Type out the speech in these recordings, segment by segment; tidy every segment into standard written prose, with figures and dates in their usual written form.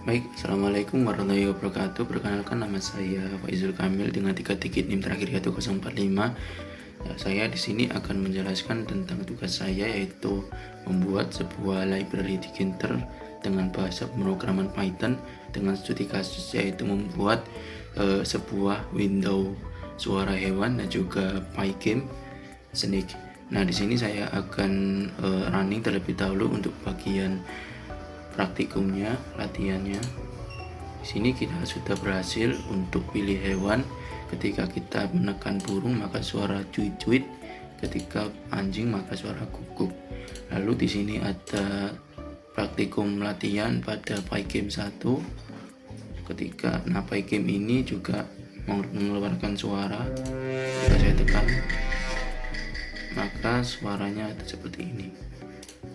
Baik, Assalamualaikum warahmatullahi wabarakatuh. Perkenalkan, nama saya Faizul Kamil dengan 3 digit NIM terakhir yaitu 045. Saya di sini akan menjelaskan tentang tugas saya, yaitu membuat sebuah library Tkinter dengan bahasa pemrograman Python dengan studi kasus, yaitu membuat sebuah window suara hewan dan juga pygame snake. Nah, di sini saya akan running terlebih dahulu untuk bagian praktikumnya, latihannya. Di sini kita sudah berhasil untuk pilih hewan. Ketika kita menekan burung maka suara cuit-cuit, ketika anjing maka suara guguk. Lalu di sini ada praktikum latihan pada pygame 1. Ketika pygame ini juga mengeluarkan suara. Ketika saya tekan maka suaranya seperti ini.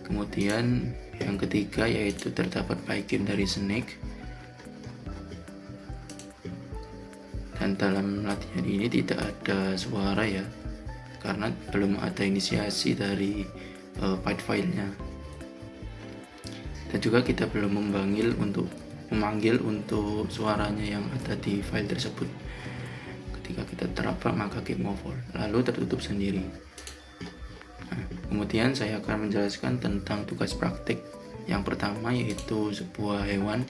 Kemudian yang ketiga yaitu terdapat pygame dari snake. Dan dalam latihan ini tidak ada suara ya, karena belum ada inisiasi dari Python filenya. Dan juga kita belum memanggil untuk suaranya yang ada di file tersebut. Ketika kita terapkan maka game over, lalu tertutup sendiri. Kemudian saya akan menjelaskan tentang tugas praktik. Yang pertama yaitu sebuah hewan.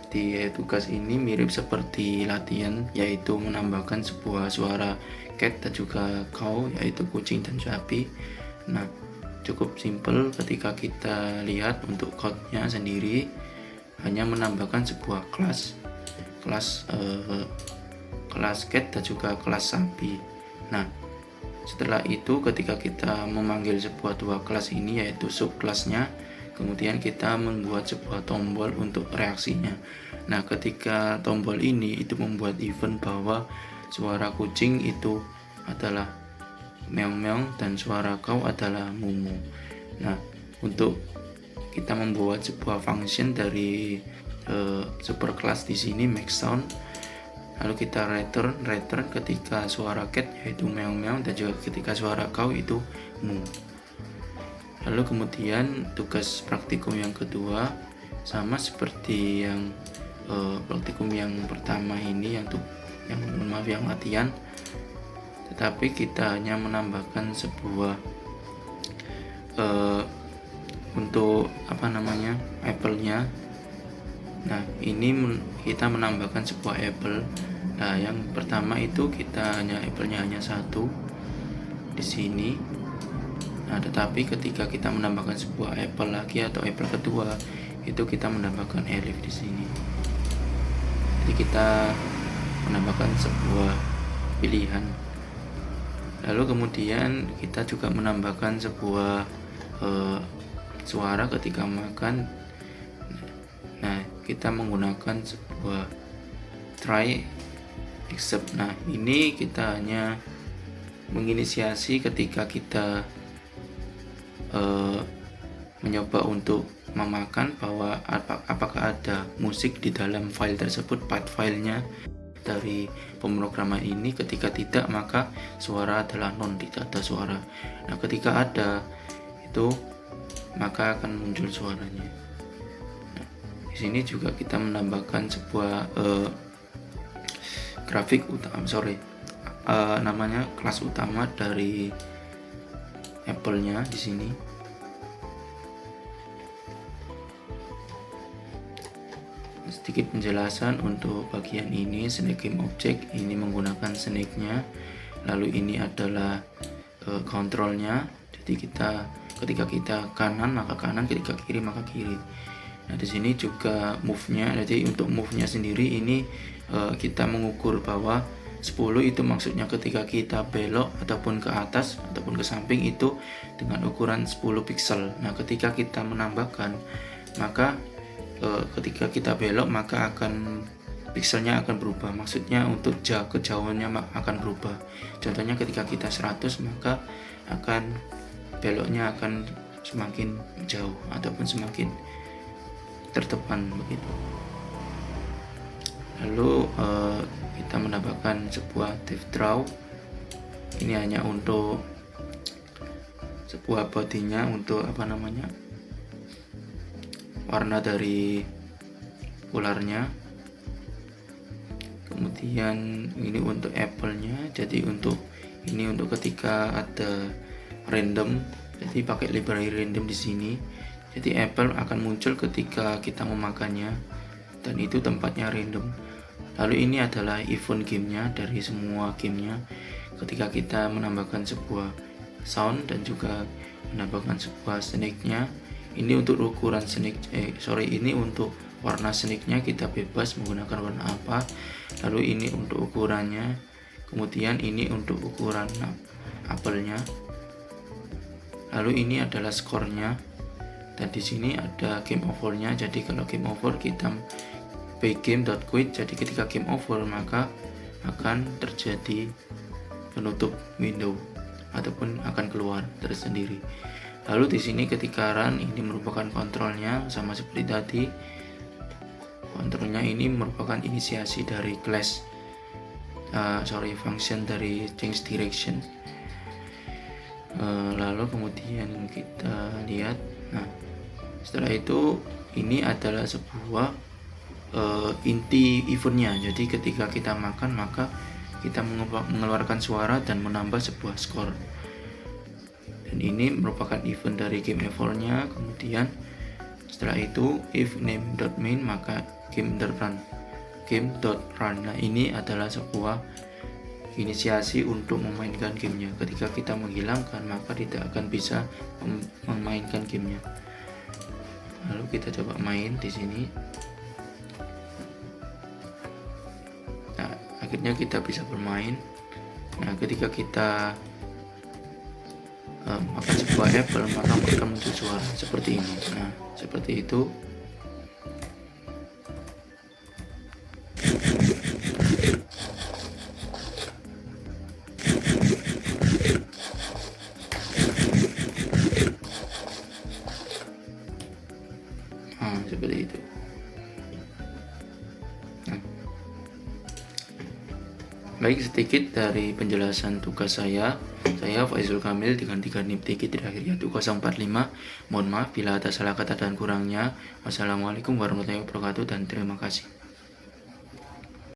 Di tugas ini mirip seperti latihan, yaitu menambahkan sebuah suara cat dan juga cow, yaitu kucing dan sapi. Nah, cukup simple ketika kita lihat untuk code-nya sendiri, hanya menambahkan sebuah kelas cat dan juga kelas sapi. Nah, setelah itu ketika kita memanggil sebuah dua kelas ini, yaitu subkelasnya, kemudian kita membuat sebuah tombol untuk reaksinya. Nah, ketika tombol ini itu membuat event bahwa suara kucing itu adalah meong-meong dan suara kau adalah mumu. Nah, untuk kita membuat sebuah function dari superclass di sini max sound. Lalu kita return ketika suara cat yaitu meong-meong dan juga ketika suara kau itu mu. Lalu kemudian tugas praktikum yang kedua sama seperti yang praktikum yang pertama ini, yang latihan, tetapi kita hanya menambahkan sebuah untuk apple-nya. Nah, ini kita menambahkan sebuah apple. Nah, yang pertama itu apple-nya hanya satu di sini. Nah, tetapi ketika kita menambahkan sebuah apple lagi atau apple kedua, itu kita menambahkan elif di sini. Jadi kita menambahkan sebuah pilihan. Lalu kemudian kita juga menambahkan sebuah suara ketika makan. Nah, kita menggunakan sebuah try except. Nah, ini kita hanya menginisiasi ketika kita mencoba untuk memakan bahwa apakah ada musik di dalam file tersebut, path filenya dari pemrograman ini. Ketika tidak maka suara adalah non, tidak ada suara. Nah, ketika ada itu maka akan muncul suaranya. Nah, di sini juga kita menambahkan sebuah namanya kelas utama dari apple-nya di sini. Sedikit penjelasan untuk bagian ini, snake game object ini menggunakan snake-nya, lalu ini adalah kontrolnya. Jadi ketika kita kanan maka kanan, ketika kiri maka kiri. Nah, di sini juga move-nya. Jadi untuk move-nya sendiri ini kita mengukur bahwa 10 itu maksudnya ketika kita belok ataupun ke atas ataupun ke samping itu dengan ukuran 10 pixel. Nah, ketika kita menambahkan maka ketika kita belok maka pixelnya akan berubah. Maksudnya untuk kejauhannya akan berubah. Contohnya ketika kita 100 maka beloknya akan semakin jauh ataupun semakin terdepan begitu. Lalu kita menambahkan sebuah depth draw. Ini hanya untuk sebuah bodinya untuk warna dari ularnya. Kemudian ini untuk apple-nya, jadi ini untuk ketika ada random, jadi pakai library random di sini. Jadi apple akan muncul ketika kita memakannya, dan itu tempatnya random. Lalu ini adalah event gamenya dari semua gamenya. Ketika kita menambahkan sebuah sound dan juga menambahkan sebuah snake-nya, ini untuk ukuran snake, ini untuk warna snake-nya kita bebas menggunakan warna apa. Lalu ini untuk ukurannya, kemudian ini untuk ukuran apelnya. Lalu ini adalah skornya, dan di sini ada game over-nya. Jadi kalau game over kita begame.quit, jadi ketika game over maka akan terjadi penutup window ataupun akan keluar tersendiri. Lalu di sini ketika run, ini merupakan kontrolnya sama seperti tadi. Kontrolnya ini merupakan inisiasi dari class function dari change direction. Lalu kemudian kita lihat, nah setelah itu ini adalah sebuah inti eventnya. Jadi ketika kita makan maka kita mengeluarkan suara dan menambah sebuah skor, dan ini merupakan event dari game evolve-nya. Kemudian setelah itu if name.main maka game.run. Nah ini adalah sebuah inisiasi untuk memainkan gamenya. Ketika kita menghilangkan maka tidak akan bisa memainkan gamenya. Lalu kita coba main di sini. Nah, akhirnya kita bisa bermain. Nah, ketika kita makan sebuah apple maka akan muncul suara seperti ini. Nah, seperti itu. Seperti itu. Nah, baik, sedikit dari penjelasan tugas saya. Saya Faizul Kamil dengan 3 NIP tiket terakhir yaitu 045. Mohon maaf bila ada salah kata dan kurangnya. Wassalamualaikum warahmatullahi wabarakatuh dan terima kasih.